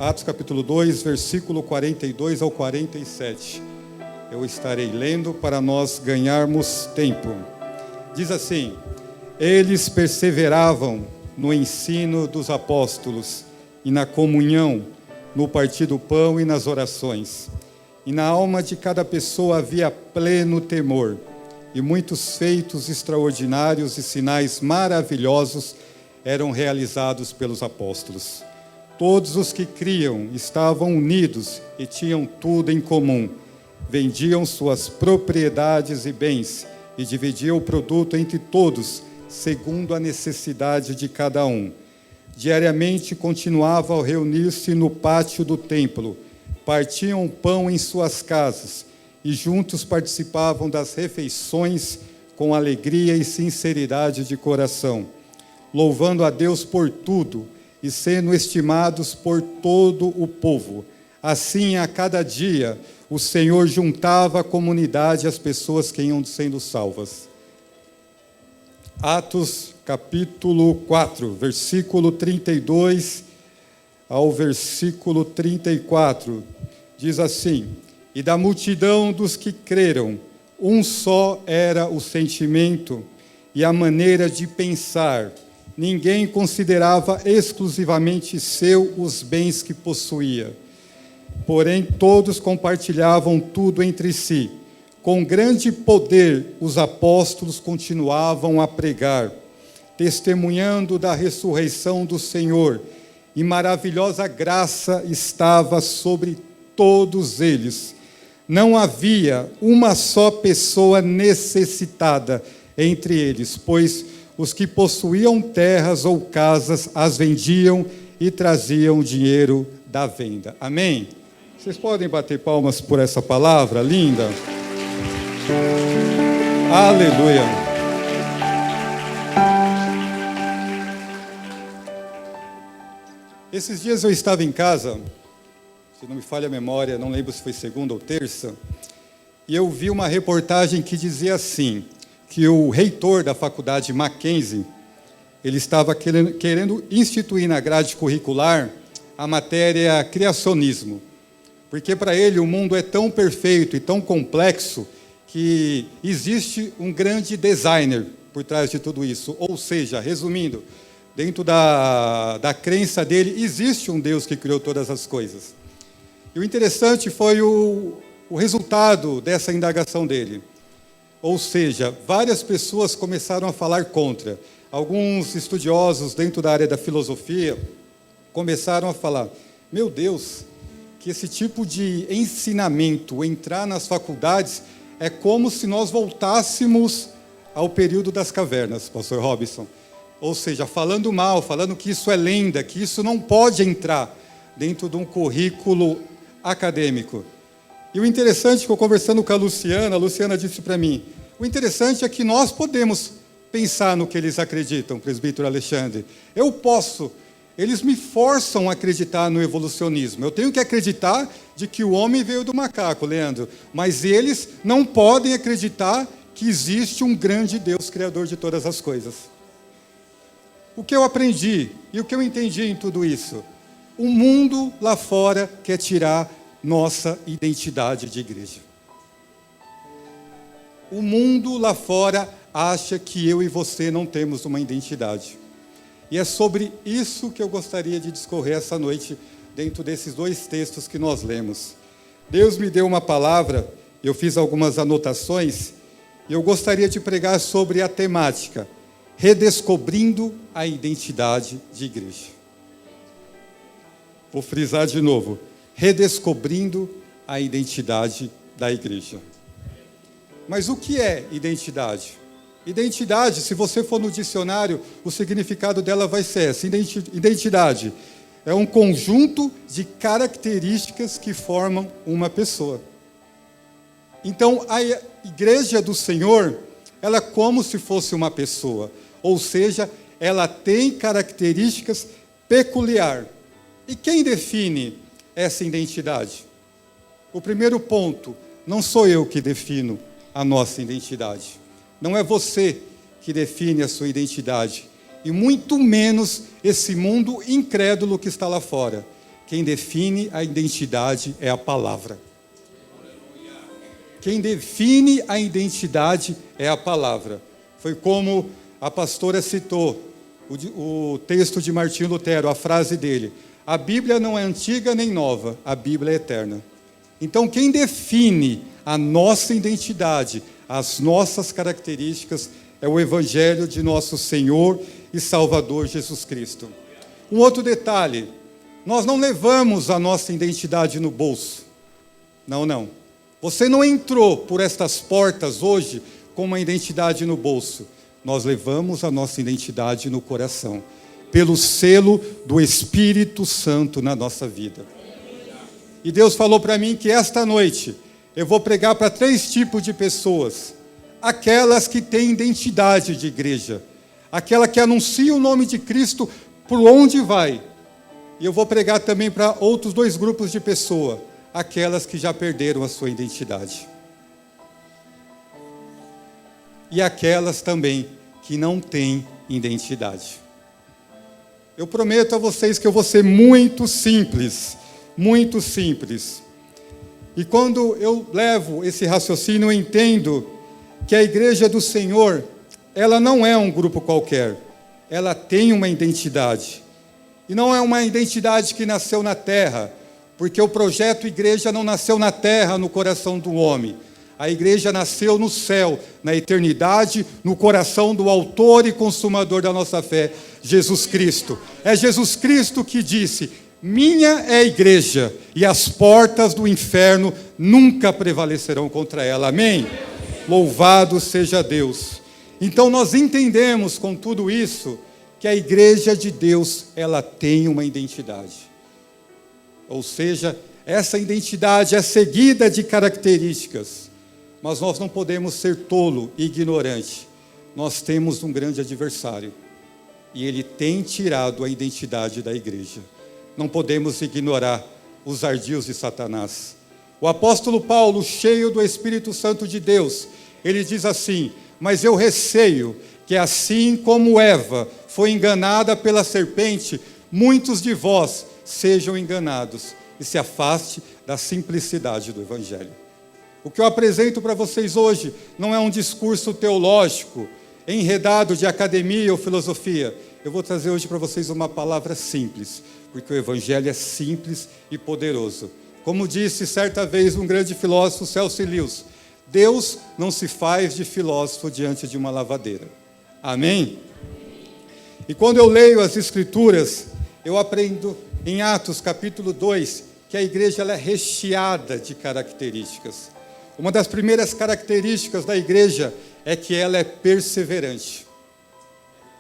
Atos capítulo 2, versículo 42 ao 47. Eu estarei lendo para nós ganharmos tempo. Diz assim: eles perseveravam no ensino dos apóstolos e na comunhão, no partir do pão e nas orações. E na alma de cada pessoa havia pleno temor, e muitos feitos extraordinários e sinais maravilhosos eram realizados pelos apóstolos. Todos os que criam estavam unidos e tinham tudo em comum. Vendiam suas propriedades e bens e dividiam o produto entre todos, segundo a necessidade de cada um. Diariamente continuavam a reunir-se no pátio do templo, partiam o pão em suas casas e juntos participavam das refeições com alegria e sinceridade de coração, louvando a Deus por tudo e sendo estimados por todo o povo. Assim, a cada dia, o Senhor juntava à comunidade as pessoas que iam sendo salvas. Atos capítulo 4, versículo 32 ao versículo 34, diz assim: e da multidão dos que creram, um só era o sentimento e a maneira de pensar. Ninguém considerava exclusivamente seu os bens que possuía. Porém, todos compartilhavam tudo entre si. Com grande poder, os apóstolos continuavam a pregar, testemunhando da ressurreição do Senhor, e maravilhosa graça estava sobre todos eles. Não havia uma só pessoa necessitada entre eles, pois os que possuíam terras ou casas as vendiam e traziam dinheiro da venda. Amém? Vocês podem bater palmas por essa palavra linda? Aleluia! Esses dias eu estava em casa, se não me falha a memória, não lembro se foi segunda ou terça, e eu vi uma reportagem que dizia assim, que o reitor da faculdade Mackenzie, ele estava querendo instituir na grade curricular a matéria criacionismo, porque para ele o mundo é tão perfeito e tão complexo que existe um grande designer por trás de tudo isso. Ou seja, resumindo, dentro da crença dele, existe um Deus que criou todas as coisas. E o interessante foi o resultado dessa indagação dele. Ou seja, várias pessoas começaram a falar contra. Alguns estudiosos dentro da área da filosofia começaram a falar: meu Deus, que esse tipo de ensinamento entrar nas faculdades é como se nós voltássemos ao período das cavernas, pastor Robson. Ou seja, falando mal, falando que isso é lenda, que isso não pode entrar dentro de um currículo acadêmico. E o interessante é que eu conversando com a Luciana disse para mim, o interessante é que nós podemos pensar no que eles acreditam, presbítero Alexandre. Eu posso. Eles me forçam a acreditar no evolucionismo. Eu tenho que acreditar de que o homem veio do macaco, Leandro. Mas eles não podem acreditar que existe um grande Deus, criador de todas as coisas. O que eu aprendi e o que eu entendi em tudo isso? O mundo lá fora quer tirar nossa identidade de igreja. O mundo lá fora acha que eu e você não temos uma identidade. E é sobre isso que eu gostaria de discorrer essa noite, dentro desses dois textos que nós lemos. Deus me deu uma palavra, eu fiz algumas anotações, e eu gostaria de pregar sobre a temática, redescobrindo a identidade de igreja. Vou frisar de novo, redescobrindo a identidade da igreja. Mas o que é identidade? Identidade, se você for no dicionário, o significado dela vai ser essa. Identidade é um conjunto de características que formam uma pessoa. Então, a igreja do Senhor, ela é como se fosse uma pessoa. Ou seja, ela tem características peculiares. E quem define essa identidade? O primeiro ponto, não sou eu que defino a nossa identidade. Não é você que define a sua identidade. E muito menos esse mundo incrédulo que está lá fora. Quem define a identidade é a palavra. Quem define a identidade é a palavra. Foi como a pastora citou o texto de Martinho Lutero, a frase dele: a Bíblia não é antiga nem nova, a Bíblia é eterna. Então, quem define a nossa identidade, as nossas características, é o Evangelho de nosso Senhor e Salvador Jesus Cristo. Um outro detalhe: nós não levamos a nossa identidade no bolso. Não, não. Você não entrou por estas portas hoje com uma identidade no bolso. Nós levamos a nossa identidade no coração, pelo selo do Espírito Santo na nossa vida. E Deus falou para mim que esta noite eu vou pregar para 3 tipos de pessoas. Aquelas que têm identidade de igreja, aquela que anuncia o nome de Cristo por onde vai. E eu vou pregar também para outros 2 grupos de pessoas, aquelas que já perderam a sua identidade. E aquelas também que não têm identidade. Eu prometo a vocês que eu vou ser muito simples, muito simples. E quando eu levo esse raciocínio, eu entendo que a igreja do Senhor, ela não é um grupo qualquer, ela tem uma identidade. E não é uma identidade que nasceu na terra, porque o projeto igreja não nasceu na terra, no coração do homem. A igreja nasceu no céu, na eternidade, no coração do autor e consumador da nossa fé, Jesus Cristo. É Jesus Cristo que disse: minha é a igreja, e as portas do inferno nunca prevalecerão contra ela. Amém? Louvado seja Deus. Então nós entendemos com tudo isso, que a igreja de Deus, ela tem uma identidade. Ou seja, essa identidade é seguida de características. Mas nós não podemos ser tolo e ignorante. Nós temos um grande adversário. E ele tem tirado a identidade da igreja. Não podemos ignorar os ardios de Satanás. O apóstolo Paulo, cheio do Espírito Santo de Deus, ele diz assim: mas eu receio que assim como Eva foi enganada pela serpente, muitos de vós sejam enganados e se afaste da simplicidade do Evangelho. O que eu apresento para vocês hoje não é um discurso teológico, enredado de academia ou filosofia. Eu vou trazer hoje para vocês uma palavra simples, porque o Evangelho é simples e poderoso. Como disse certa vez um grande filósofo, C.S. Lewis, Deus não se faz de filósofo diante de uma lavadeira. Amém? E quando eu leio as Escrituras, eu aprendo em Atos capítulo 2, que a igreja ela é recheada de características. Uma das primeiras características da igreja é que ela é perseverante.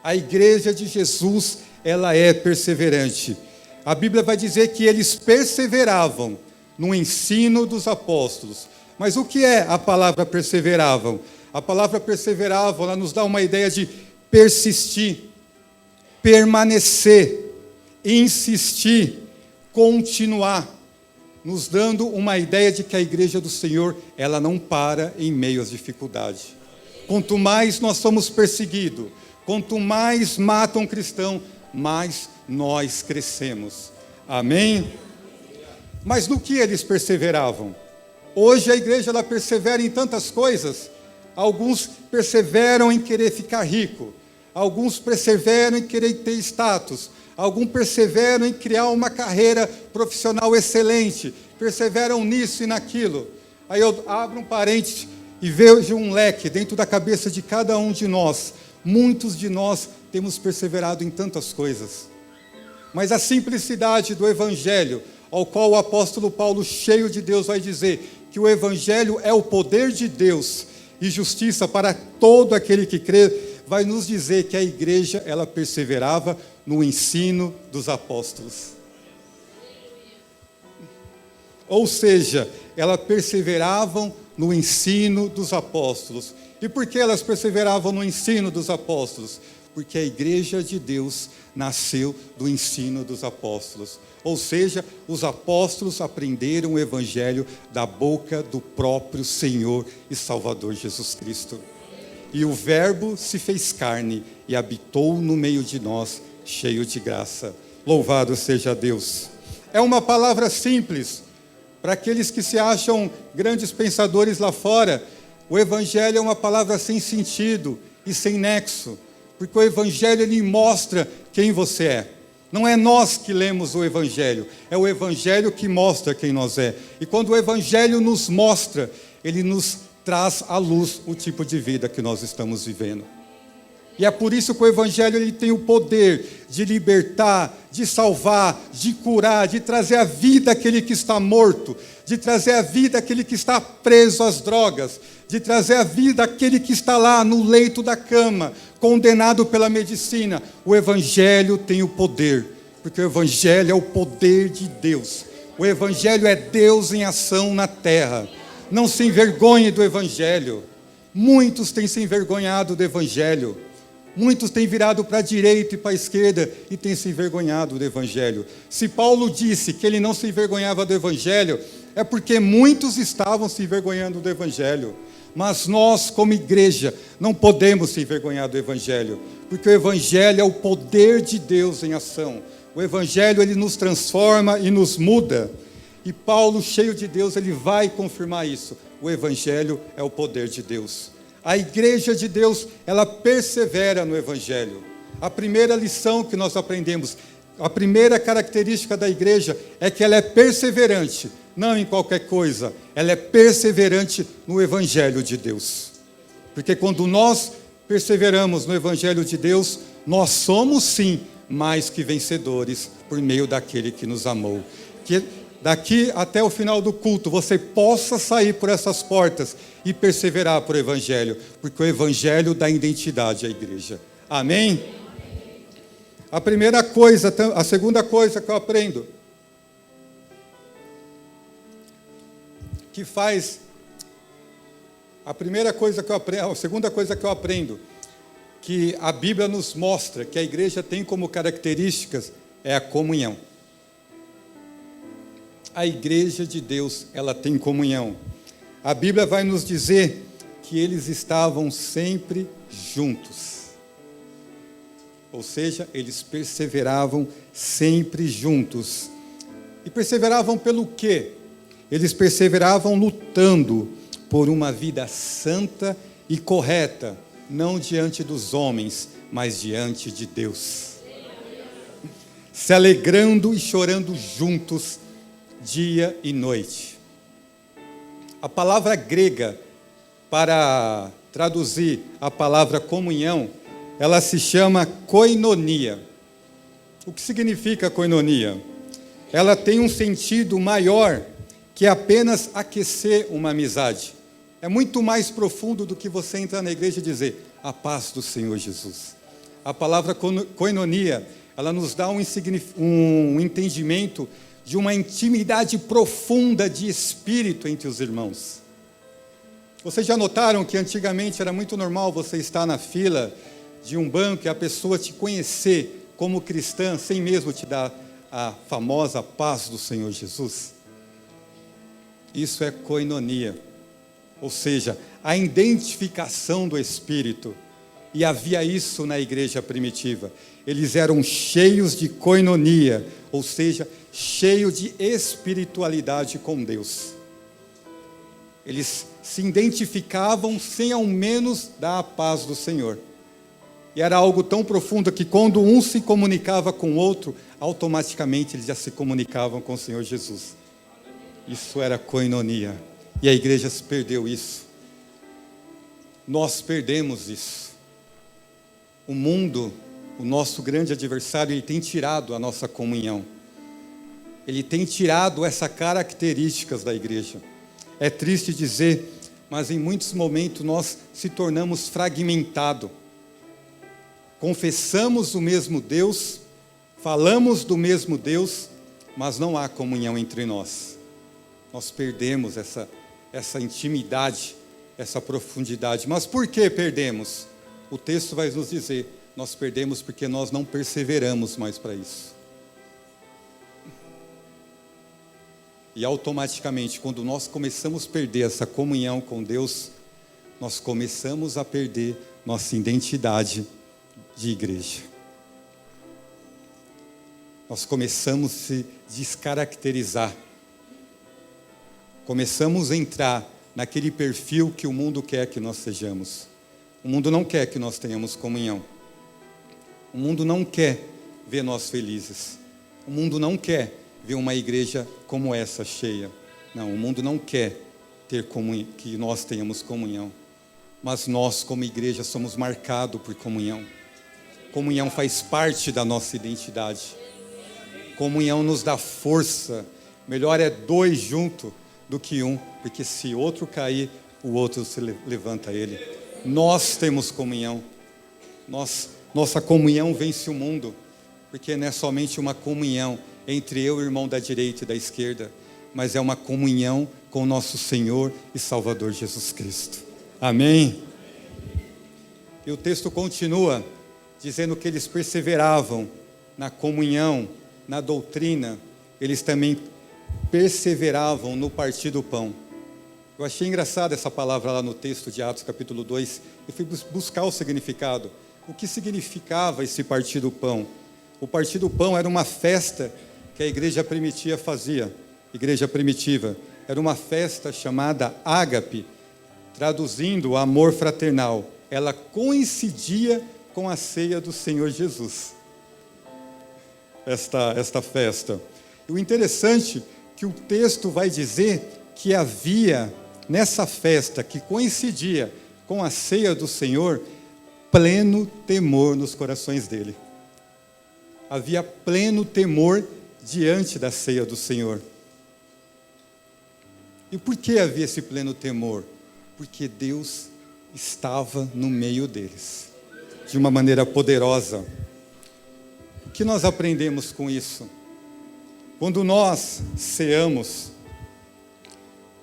A igreja de Jesus, ela é perseverante. A Bíblia vai dizer que eles perseveravam no ensino dos apóstolos. Mas o que é a palavra perseveravam? A palavra perseveravam, ela nos dá uma ideia de persistir, permanecer, insistir, continuar, nos dando uma ideia de que a igreja do Senhor, ela não para em meio às dificuldades. Quanto mais nós somos perseguidos, quanto mais matam cristão, mais nós crescemos. Amém? Mas no que eles perseveravam? Hoje a igreja ela persevera em tantas coisas. Alguns perseveram em querer ficar rico, alguns perseveram em querer ter status, alguns perseveram em criar uma carreira profissional excelente, perseveram nisso e naquilo. Aí eu abro um parênteses e vejo um leque dentro da cabeça de cada um de nós. Muitos de nós temos perseverado em tantas coisas. Mas a simplicidade do Evangelho, ao qual o apóstolo Paulo, cheio de Deus, vai dizer que o Evangelho é o poder de Deus e justiça para todo aquele que crê, vai nos dizer que a igreja, ela perseverava no ensino dos apóstolos. Ou seja, elas perseveravam no ensino dos apóstolos. E por que elas perseveravam no ensino dos apóstolos? Porque a igreja de Deus nasceu do ensino dos apóstolos. Ou seja, os apóstolos aprenderam o Evangelho da boca do próprio Senhor e Salvador Jesus Cristo. E o Verbo se fez carne e habitou no meio de nós, cheio de graça. Louvado seja Deus. É uma palavra simples. Para aqueles que se acham grandes pensadores lá fora, o Evangelho é uma palavra sem sentido e sem nexo, porque o Evangelho ele mostra quem você é. Não é nós que lemos o Evangelho, é o Evangelho que mostra quem nós é. E quando o Evangelho nos mostra, ele nos traz à luz o tipo de vida que nós estamos vivendo. E é por isso que o Evangelho ele tem o poder de libertar, de salvar, de curar, de trazer a vida àquele que está morto, de trazer a vida àquele que está preso às drogas, de trazer a vida àquele que está lá no leito da cama, condenado pela medicina. O Evangelho tem o poder, porque o Evangelho é o poder de Deus. O Evangelho é Deus em ação na terra. Não se envergonhe do Evangelho. Muitos têm se envergonhado do Evangelho. Muitos têm virado para a direita e para a esquerda e têm se envergonhado do Evangelho. Se Paulo disse que ele não se envergonhava do Evangelho, é porque muitos estavam se envergonhando do Evangelho. Mas nós, como igreja, não podemos se envergonhar do Evangelho, porque o Evangelho é o poder de Deus em ação. O Evangelho, ele nos transforma e nos muda. E Paulo, cheio de Deus, ele vai confirmar isso. O Evangelho é o poder de Deus. A igreja de Deus, ela persevera no Evangelho. A primeira lição que nós aprendemos, a primeira característica da igreja é que ela é perseverante, não em qualquer coisa, ela é perseverante no Evangelho de Deus. Porque quando nós perseveramos no Evangelho de Deus, nós somos sim mais que vencedores por meio daquele que nos amou. Que daqui até o final do culto, você possa sair por essas portas e perseverar por o Evangelho, porque o Evangelho dá identidade à igreja. Amém? A primeira coisa, a segunda coisa que eu aprendo, que faz, a primeira coisa que eu aprendo, a segunda coisa que eu aprendo, que a Bíblia nos mostra que a igreja tem como características, é a comunhão. A igreja de Deus, ela tem comunhão. A Bíblia vai nos dizer que eles estavam sempre juntos. Ou seja, eles perseveravam sempre juntos. E perseveravam pelo quê? Eles perseveravam lutando por uma vida santa e correta, não diante dos homens, mas diante de Deus. Se alegrando e chorando juntos, dia e noite. A palavra grega para traduzir a palavra comunhão, ela se chama koinonia. O que significa koinonia? Ela tem um sentido maior que apenas aquecer uma amizade. É muito mais profundo do que você entrar na igreja e dizer a paz do Senhor Jesus. A palavra koinonia, ela nos dá um entendimento de uma intimidade profunda de espírito entre os irmãos. Vocês já notaram que antigamente era muito normal você estar na fila de um banco e a pessoa te conhecer como cristã, sem mesmo te dar a famosa paz do Senhor Jesus? Isso é koinonia, ou seja, a identificação do Espírito. E havia isso na igreja primitiva. Eles eram cheios de koinonia, ou seja, cheios de espiritualidade com Deus. Eles se identificavam sem ao menos dar a paz do Senhor. E era algo tão profundo que quando um se comunicava com o outro, automaticamente eles já se comunicavam com o Senhor Jesus. Isso era koinonia. E a igreja se perdeu isso. Nós perdemos isso. O mundo, o nosso grande adversário, ele tem tirado a nossa comunhão. Ele tem tirado essas características da igreja. É triste dizer, mas em muitos momentos nós se tornamos fragmentados. Confessamos o mesmo Deus, falamos do mesmo Deus, mas não há comunhão entre nós. Nós perdemos essa intimidade, essa profundidade. Mas por que perdemos? O texto vai nos dizer, nós perdemos porque nós não perseveramos mais para isso. E automaticamente, quando nós começamos a perder essa comunhão com Deus, nós começamos a perder nossa identidade de igreja. nós começamos a se descaracterizar. Começamos a entrar naquele perfil que o mundo quer que nós sejamos. O mundo não quer que nós tenhamos comunhão. O mundo não quer ver nós felizes. O mundo não quer ver uma igreja como essa cheia. Não, o mundo não quer que nós tenhamos comunhão. Mas nós, como igreja, somos marcados por comunhão. Comunhão faz parte da nossa identidade. Comunhão nos dá força. Melhor é 2 juntos do que 1, porque se outro cair, o outro se levanta ele. Nós temos comunhão. Nossa comunhão vence o mundo, porque não é somente uma comunhão entre eu e o irmão da direita e da esquerda, mas é uma comunhão com o nosso Senhor e Salvador Jesus Cristo. Amém? E o texto continua dizendo que eles perseveravam na comunhão, na doutrina, eles também perseveravam no partir do pão. Eu achei engraçada essa palavra lá no texto de Atos capítulo 2, eu fui buscar o significado. O que significava esse partir do pão? O partir do pão era uma festa que a igreja primitiva fazia, igreja primitiva. Era uma festa chamada ágape, traduzindo amor fraternal. Ela coincidia com a ceia do Senhor Jesus. Esta festa. E o interessante é que o texto vai dizer que havia nessa festa que coincidia com a ceia do Senhor pleno temor nos corações dele. Havia pleno temor diante da ceia do Senhor. E por que havia esse pleno temor? Porque Deus estava no meio deles, de uma maneira poderosa. O que nós aprendemos com isso? Quando nós ceamos,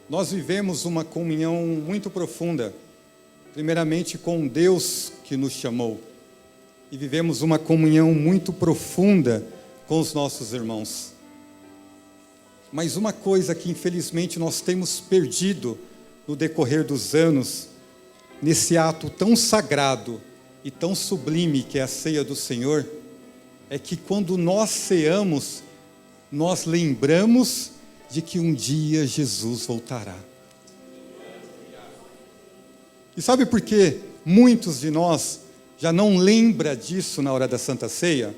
nós vivemos uma comunhão muito profunda, primeiramente com Deus que nos chamou, e vivemos uma comunhão muito profunda com os nossos irmãos. Mas uma coisa que infelizmente nós temos perdido no decorrer dos anos, nesse ato tão sagrado e tão sublime que é a ceia do Senhor, é que quando nós ceamos, nós lembramos de que um dia Jesus voltará. E sabe por que muitos de nós já não lembram disso na hora da Santa Ceia?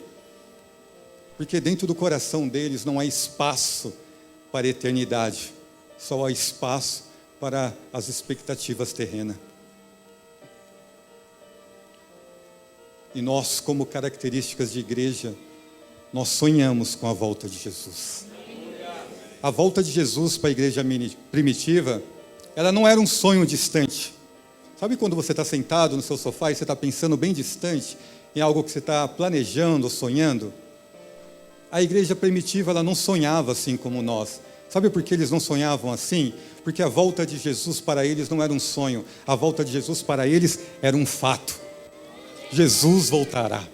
Porque dentro do coração deles não há espaço para a eternidade, só há espaço para as expectativas terrenas. E nós, como características de igreja, nós sonhamos com a volta de Jesus. A volta de Jesus para a igreja primitiva, ela não era um sonho distante. Sabe quando você está sentado no seu sofá e você está pensando bem distante em algo que você está planejando, sonhando? A igreja primitiva, ela não sonhava assim como nós. Sabe por que eles não sonhavam assim? Porque a volta de Jesus para eles não era um sonho. A volta de Jesus para eles era um fato. Jesus voltará.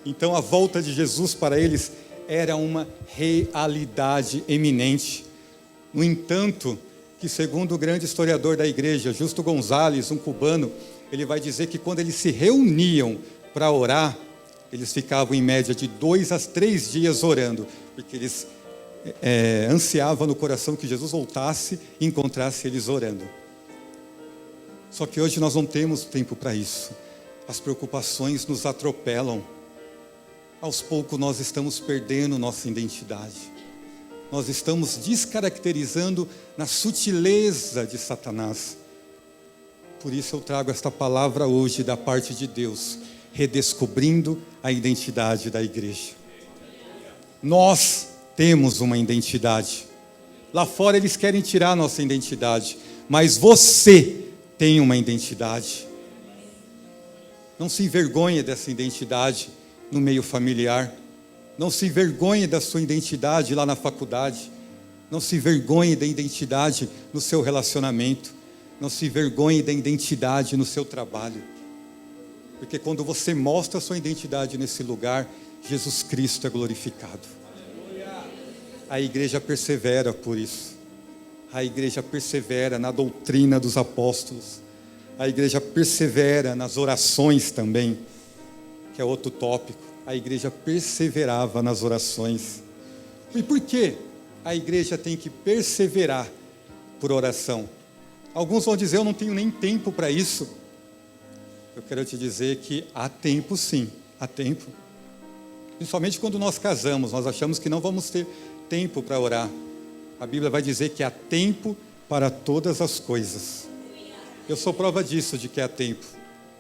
Então a volta de Jesus para eles era uma realidade eminente. No entanto, que segundo o grande historiador da igreja, Justo Gonzalez, um cubano, ele vai dizer que quando eles se reuniam para orar, eles ficavam em média de 2 a 3 dias orando, porque eles ansiavam no coração que Jesus voltasse e encontrasse eles orando. Só que hoje nós não temos tempo para isso. As preocupações nos atropelam. Aos poucos nós estamos perdendo nossa identidade. Nós estamos descaracterizando na sutileza de Satanás. Por isso eu trago esta palavra hoje da parte de Deus, redescobrindo a identidade da igreja. Nós temos uma identidade. Lá fora eles querem tirar a nossa identidade, mas você tem uma identidade. Não se envergonhe dessa identidade no meio familiar. Não se envergonhe da sua identidade lá na faculdade. Não se envergonhe da identidade no seu relacionamento. Não se envergonhe da identidade no seu trabalho. Porque quando você mostra a sua identidade nesse lugar, Jesus Cristo é glorificado. A igreja persevera por isso. A igreja persevera na doutrina dos apóstolos. A igreja persevera nas orações também, que é outro tópico. a igreja perseverava nas orações. E por que a igreja tem que perseverar por oração? Alguns vão dizer, eu não tenho nem tempo para isso. Eu quero te dizer que há tempo sim, há tempo. Principalmente quando nós casamos, nós achamos que não vamos ter tempo para orar. A Bíblia vai dizer que há tempo para todas as coisas. Eu sou prova disso, de que há tempo.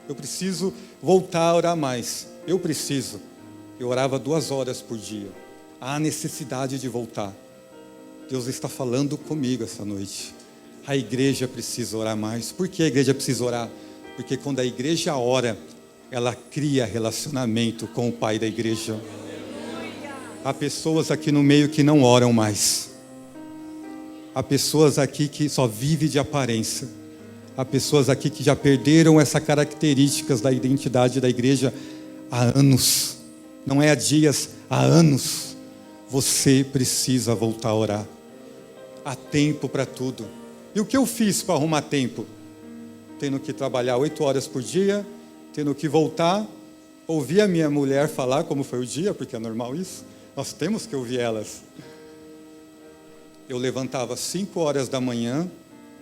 Eu preciso voltar a orar mais. Eu preciso. Eu orava 2 horas por dia. Há necessidade de voltar. Deus está falando comigo essa noite. A igreja precisa orar mais. Por que a igreja precisa orar? Porque quando a igreja ora, ela cria relacionamento com o Pai da igreja. Há pessoas aqui no meio que não oram mais. Há pessoas aqui que só vivem de aparência. Há pessoas aqui que já perderam essas características da identidade da igreja há anos. Não é há dias, há anos. Você precisa voltar a orar. Há tempo para tudo. E o que eu fiz para arrumar tempo? Tendo que trabalhar 8 horas por dia, tendo que voltar, ouvir a minha mulher falar como foi o dia, porque é normal isso. Nós temos que ouvir elas. Eu levantava 5 horas da manhã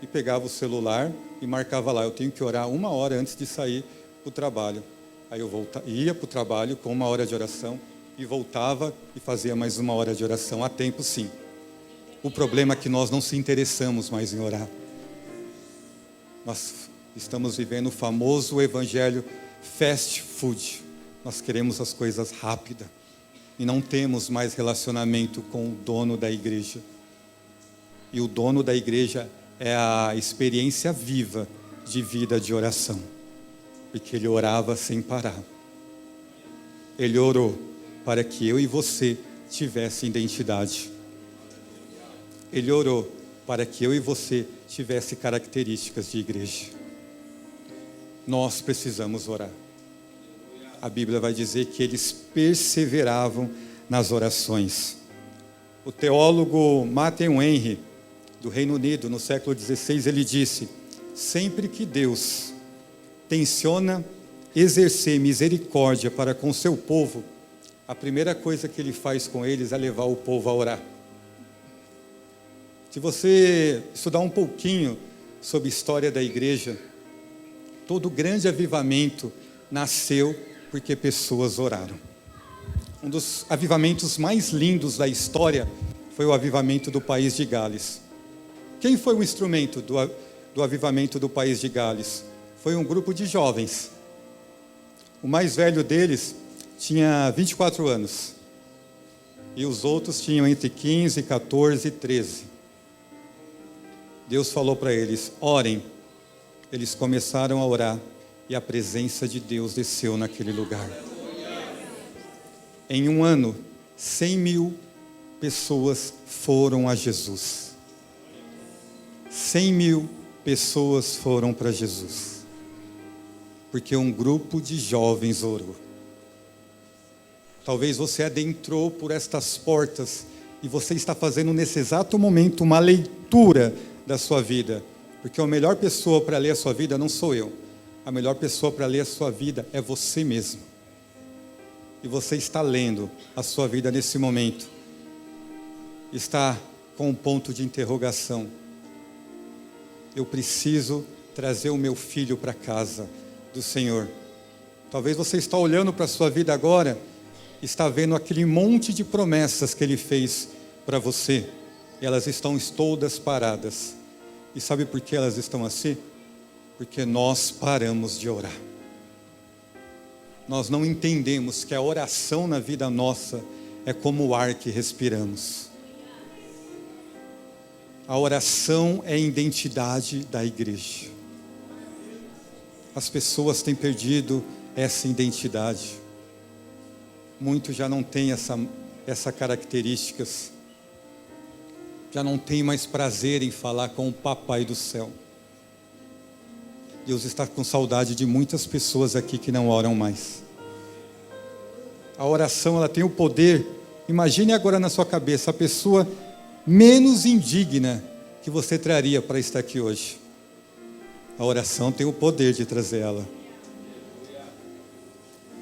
e pegava o celular e marcava lá. Eu tenho que orar 1 hora antes de sair para o trabalho. Aí eu ia para o trabalho com 1 hora de oração e voltava e fazia mais 1 hora de oração. Há tempo sim. O problema é que nós não se interessamos mais em orar. Nós estamos vivendo o famoso evangelho fast food. Nós queremos as coisas rápidas. E não temos mais relacionamento com o dono da igreja. E o dono da igreja é a experiência viva de vida de oração. Porque ele orava sem parar. Ele orou para que eu e você tivessem identidade. Ele orou para que eu e você tivessem características de igreja. Nós precisamos orar. A Bíblia vai dizer que eles perseveravam nas orações. O teólogo Matthew Henry, do Reino Unido, no século XVI, ele disse: sempre que Deus tenciona exercer misericórdia para com seu povo, a primeira coisa que ele faz com eles é levar o povo a orar. Se você estudar um pouquinho sobre a história da igreja, todo grande avivamento nasceu porque pessoas oraram. Um dos avivamentos mais lindos da história foi o avivamento do país de Gales. Quem foi o instrumento do avivamento do país de Gales? Foi um grupo de jovens. O mais velho deles tinha 24 anos. E os outros tinham entre 15, 14 e 13. Deus falou para eles, orem. Eles começaram a orar e a presença de Deus desceu naquele lugar. Em 1 ano, 100.000 pessoas foram a Jesus. 100.000 pessoas foram para Jesus. Porque um grupo de jovens orou. Talvez você adentrou por estas portas e você está fazendo nesse exato momento uma leitura da sua vida. Porque a melhor pessoa para ler a sua vida não sou eu. A melhor pessoa para ler a sua vida é você mesmo. E você está lendo a sua vida nesse momento. Está com um ponto de interrogação. Eu preciso trazer o meu filho para casa do Senhor. Talvez você está olhando para a sua vida agora, está vendo aquele monte de promessas que Ele fez para você. E elas estão todas paradas. E sabe por que elas estão assim? Porque nós paramos de orar. Nós não entendemos que a oração na vida nossa é como o ar que respiramos. A oração é a identidade da igreja. As pessoas têm perdido essa identidade. Muitos já não têm essa características. Já não tem mais prazer em falar com o Papai do céu. Deus está com saudade de muitas pessoas aqui que não oram mais. A oração, ela tem o poder. Imagine agora na sua cabeça a pessoa menos indigna que você traria para estar aqui hoje. A oração tem o poder de trazer ela.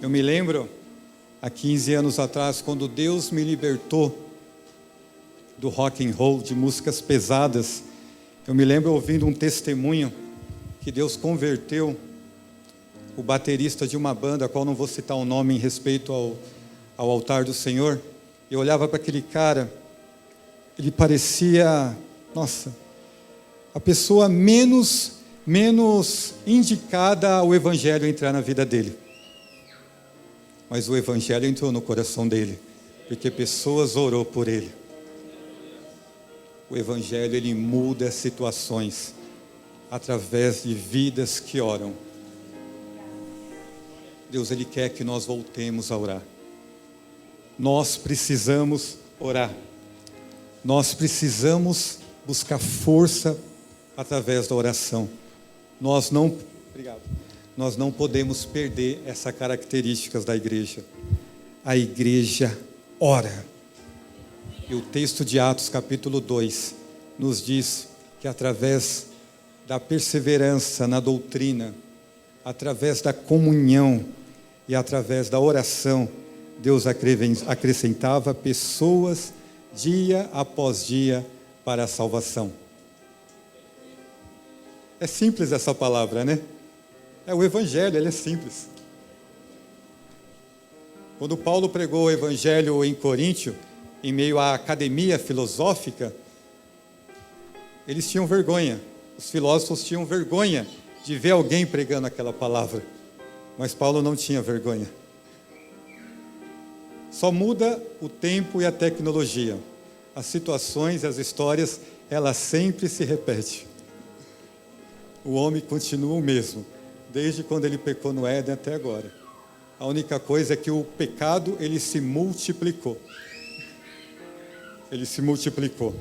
Eu me lembro, há 15 anos atrás, quando Deus me libertou do rock and roll, de músicas pesadas, eu me lembro ouvindo um testemunho que Deus converteu o baterista de uma banda, a qual não vou citar o nome em respeito ao altar do Senhor. Eu olhava para aquele cara, ele parecia, nossa, a pessoa menos indicada ao Evangelho entrar na vida dele. Mas o Evangelho entrou no coração dele, porque pessoas orou por ele. O Evangelho, ele muda situações através de vidas que oram. Deus, ele quer que nós voltemos a orar. Nós precisamos orar. Nós precisamos buscar força através da oração. Nós não podemos perder essas características da igreja. A igreja ora. E o texto de Atos capítulo 2 nos diz que através da perseverança na doutrina, através da comunhão e através da oração, Deus acrescentava pessoas dia após dia para a salvação. É simples essa palavra, né? É o Evangelho, ele é simples. Quando Paulo pregou o Evangelho em Coríntio, em meio à academia filosófica, eles tinham vergonha. Os filósofos tinham vergonha de ver alguém pregando aquela palavra. Mas Paulo não tinha vergonha. Só muda o tempo e a tecnologia. As situações e as histórias, elas sempre se repetem. O homem continua o mesmo, desde quando ele pecou no Éden até agora. A única coisa é que o pecado, ele se multiplicou. Ele se multiplicou.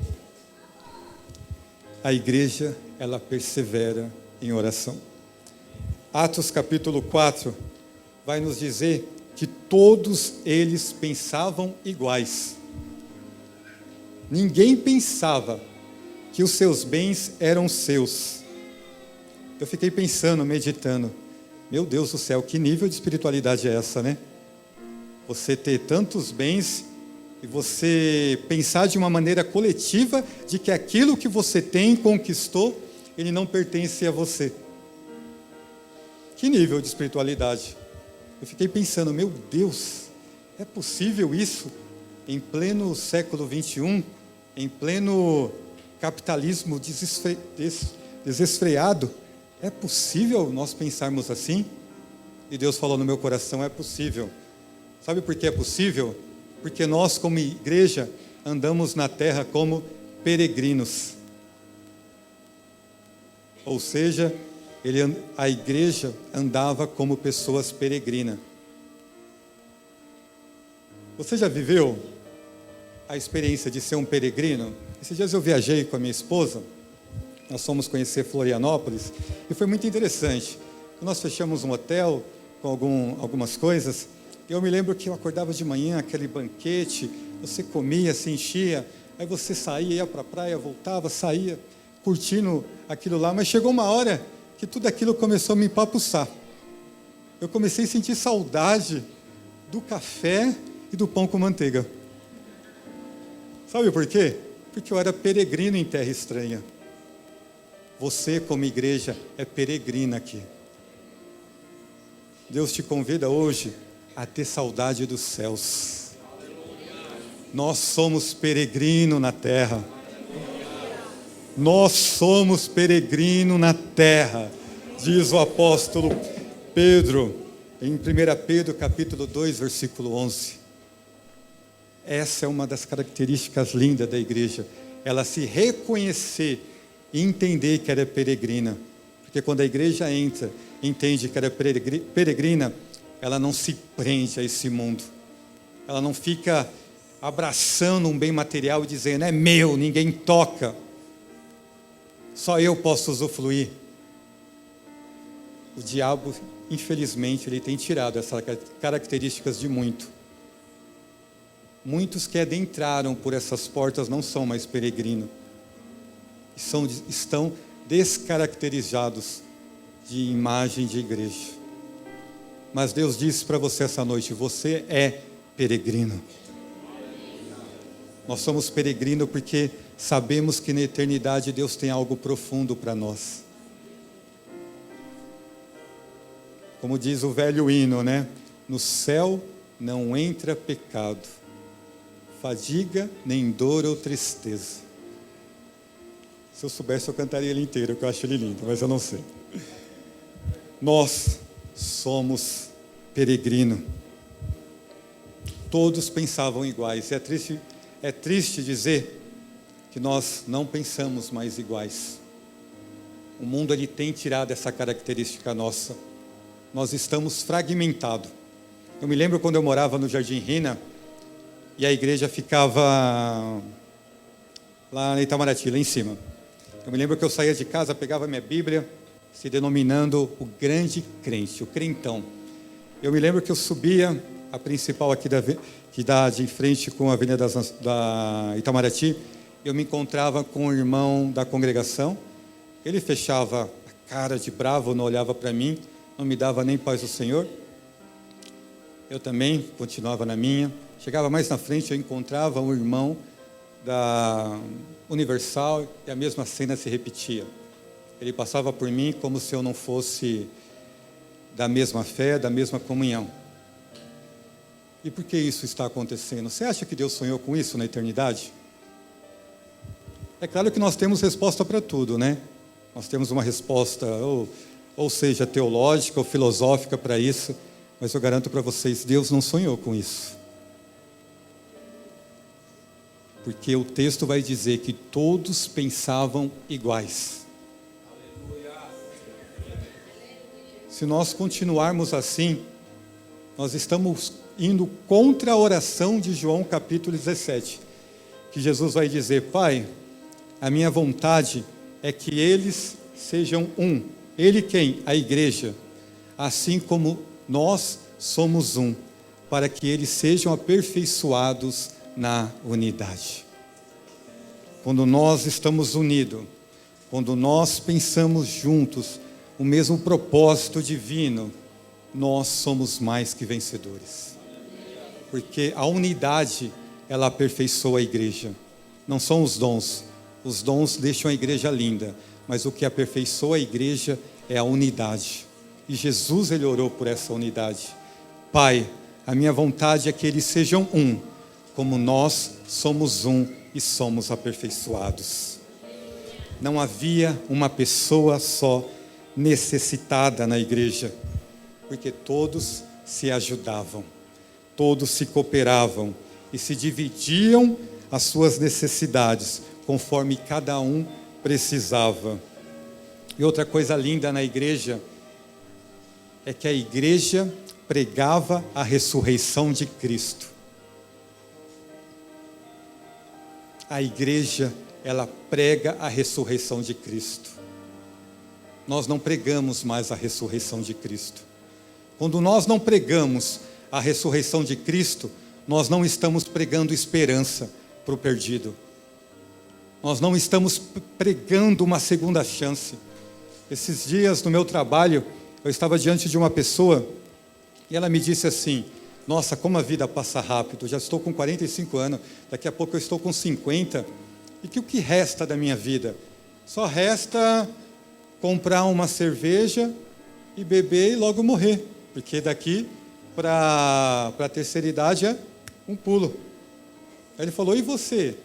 A igreja, ela persevera em oração. Atos capítulo 4 vai nos dizer que todos eles pensavam iguais. Ninguém pensava que os seus bens eram seus. Eu fiquei pensando, meditando, meu Deus do céu, que nível de espiritualidade é essa, né? Você ter tantos bens e você pensar de uma maneira coletiva de que aquilo que você tem, conquistou, ele não pertence a você. Que nível de espiritualidade? Eu fiquei pensando, meu Deus, é possível isso? Em pleno século XXI, em pleno capitalismo desesfreado, é possível nós pensarmos assim? E Deus falou no meu coração, é possível. Sabe por que é possível? Porque nós, como igreja, andamos na terra como peregrinos. Ou seja, a igreja andava como pessoas peregrinas. Você já viveu a experiência de ser um peregrino? Esses dias eu viajei com a minha esposa, nós fomos conhecer Florianópolis, e foi muito interessante. Nós fechamos um hotel com algumas coisas, e eu me lembro que eu acordava de manhã, aquele banquete, você comia, se enchia, aí você saía, ia para a praia, voltava, saía, curtindo aquilo lá, mas chegou uma hora que tudo aquilo começou a me empapuçar. Eu comecei a sentir saudade do café e do pão com manteiga. Sabe por quê? Porque eu era peregrino em terra estranha. Você, como igreja, é peregrina aqui. Deus te convida hoje a ter saudade dos céus. Nós somos peregrino na terra. Nós somos peregrino na terra, diz o apóstolo Pedro, em 1 Pedro capítulo 2, versículo 11. Essa é uma das características lindas da igreja, ela se reconhecer e entender que ela é peregrina. Porque quando a igreja entra, entende que ela é peregrina, ela não se prende a esse mundo. Ela não fica abraçando um bem material e dizendo, é meu, ninguém toca. Só eu posso usufruir. O diabo, infelizmente, ele tem tirado essas características de muito. Muitos que adentraram por essas portas não são mais peregrinos. Estão descaracterizados de imagem de igreja. Mas Deus disse para você essa noite, você é peregrino. Nós somos peregrino porque sabemos que na eternidade Deus tem algo profundo para nós. Como diz o velho hino, né? No céu não entra pecado, fadiga, nem dor ou tristeza. Se eu soubesse, eu cantaria ele inteiro, que eu acho ele lindo, mas eu não sei. Nós somos peregrino. Todos pensavam iguais. É triste dizer que nós não pensamos mais iguais. O mundo ele tem tirado essa característica nossa. Nós estamos fragmentados. Eu me lembro quando eu morava no Jardim Rina e a igreja ficava lá na Itamaraty, lá em cima. Eu me lembro que eu saía de casa, pegava minha Bíblia, se denominando o grande crente, o crentão. Eu me lembro que eu subia a principal aqui que dá de frente com a Avenida da Itamaraty, eu me encontrava com o irmão da congregação, ele fechava a cara de bravo, não olhava para mim, não me dava nem paz do Senhor. Eu também continuava na minha. Chegava mais na frente, eu encontrava um irmão da Universal e a mesma cena se repetia. Ele passava por mim como se eu não fosse da mesma fé, da mesma comunhão. E por que isso está acontecendo? Você acha que Deus sonhou com isso na eternidade? É claro que nós temos resposta para tudo, né? Nós temos uma resposta, ou seja, teológica ou filosófica para isso, mas eu garanto para vocês, Deus não sonhou com isso. Porque o texto vai dizer que todos pensavam iguais. Se nós continuarmos assim, nós estamos indo contra a oração de João capítulo 17, que Jesus vai dizer: Pai, a minha vontade é que eles sejam um. Ele quem? A igreja. Assim como nós somos um, para que eles sejam aperfeiçoados na unidade. Quando nós estamos unidos, quando nós pensamos juntos o mesmo propósito divino, nós somos mais que vencedores. Porque a unidade, ela aperfeiçoa a igreja. Não são os dons deixam a igreja linda, mas o que aperfeiçoa a igreja é a unidade. E Jesus, ele orou por essa unidade. Pai, a minha vontade é que eles sejam um, como nós somos um e somos aperfeiçoados. Não havia uma pessoa só necessitada na igreja, porque todos se ajudavam, todos se cooperavam e se dividiam as suas necessidades, conforme cada um precisava. E outra coisa linda na igreja é que a igreja pregava a ressurreição de Cristo. A igreja, ela prega a ressurreição de Cristo. Nós não pregamos mais a ressurreição de Cristo. Quando nós não pregamos a ressurreição de Cristo, nós não estamos pregando esperança para o perdido. Nós não estamos pregando uma segunda chance. Esses dias no meu trabalho, eu estava diante de uma pessoa e ela me disse assim: nossa, como a vida passa rápido, já estou com 45 anos, daqui a pouco eu estou com 50, e que o que resta da minha vida? Só resta comprar uma cerveja e beber e logo morrer, porque daqui para a terceira idade é um pulo. Aí ele falou: e você?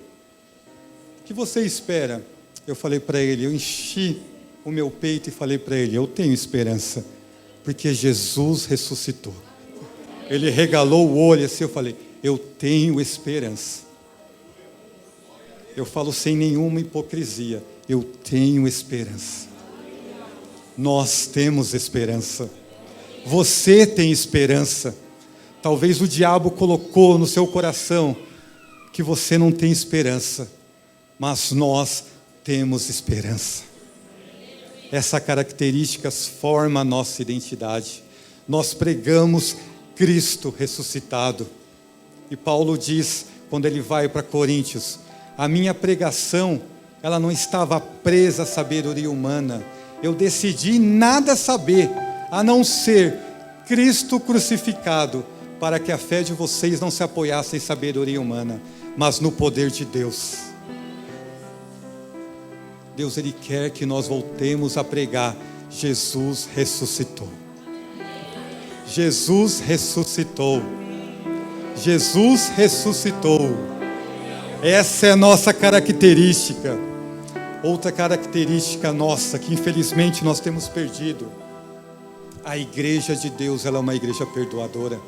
O que você espera? Eu falei para ele, eu enchi o meu peito e falei para ele: eu tenho esperança, porque Jesus ressuscitou. Ele regalou o olho assim, eu falei: eu tenho esperança. Eu falo sem nenhuma hipocrisia, eu tenho esperança. Nós temos esperança. Você tem esperança. Talvez o diabo colocou no seu coração que você não tem esperança, mas nós temos esperança. Essa característica forma a nossa identidade. Nós pregamos Cristo ressuscitado. E Paulo diz, quando ele vai para Coríntios: a minha pregação, ela não estava presa à sabedoria humana. Eu decidi nada saber, a não ser Cristo crucificado, para que a fé de vocês não se apoiasse em sabedoria humana, mas no poder de Deus. Deus, Ele quer que nós voltemos a pregar: Jesus ressuscitou. Jesus ressuscitou. Jesus ressuscitou. Essa é a nossa característica. Outra característica nossa, que infelizmente nós temos perdido: a igreja de Deus, ela é uma igreja perdoadora.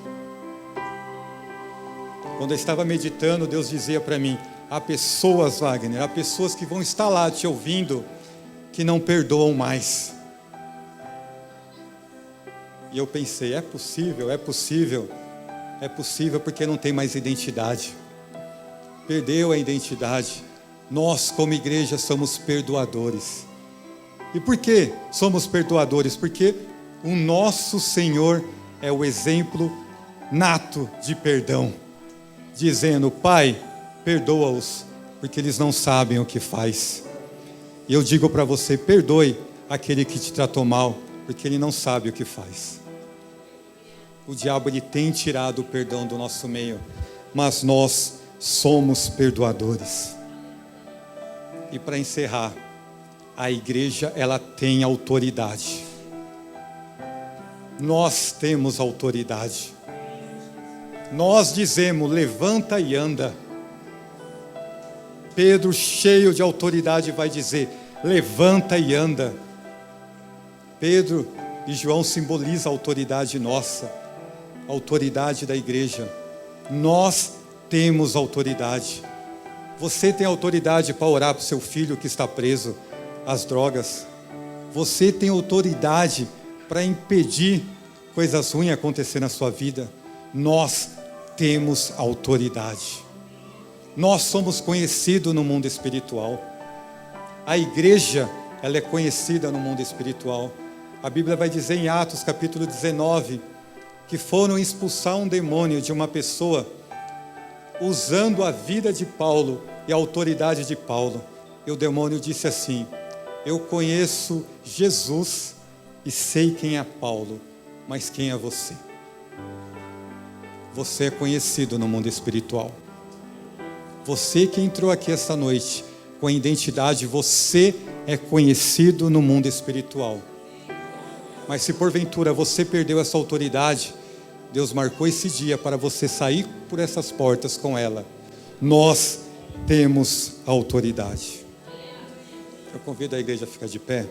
Quando eu estava meditando, Deus dizia para mim: há pessoas, Wagner, há pessoas que vão estar lá te ouvindo, que não perdoam mais. E eu pensei, é possível, porque não tem mais identidade. Perdeu a identidade. Nós, como igreja, somos perdoadores. E por que somos perdoadores? Porque o nosso Senhor é o exemplo nato de perdão, dizendo: Pai, perdoa-os, porque eles não sabem o que faz. E eu digo para você: perdoe aquele que te tratou mal, porque ele não sabe o que faz. O diabo, ele tem tirado o perdão do nosso meio, mas nós somos perdoadores. E para encerrar, a igreja, ela tem autoridade. Nós temos autoridade. Nós dizemos: levanta e anda. Pedro, cheio de autoridade, vai dizer: levanta e anda. Pedro e João simbolizam a autoridade nossa, a autoridade da igreja. Nós temos autoridade. Você tem autoridade para orar para o seu filho que está preso às drogas. Você tem autoridade para impedir coisas ruins acontecer na sua vida. Nós temos autoridade. Nós somos conhecidos no mundo espiritual. A igreja, ela é conhecida no mundo espiritual. A Bíblia vai dizer em Atos capítulo 19, que foram expulsar um demônio de uma pessoa, usando a vida de Paulo e a autoridade de Paulo. E o demônio disse assim: eu conheço Jesus e sei quem é Paulo, mas quem é você? Você é conhecido no mundo espiritual. Você que entrou aqui esta noite com a identidade, você é conhecido no mundo espiritual. Mas se porventura você perdeu essa autoridade, Deus marcou esse dia para você sair por essas portas com ela. Nós temos autoridade. Eu convido a igreja a ficar de pé.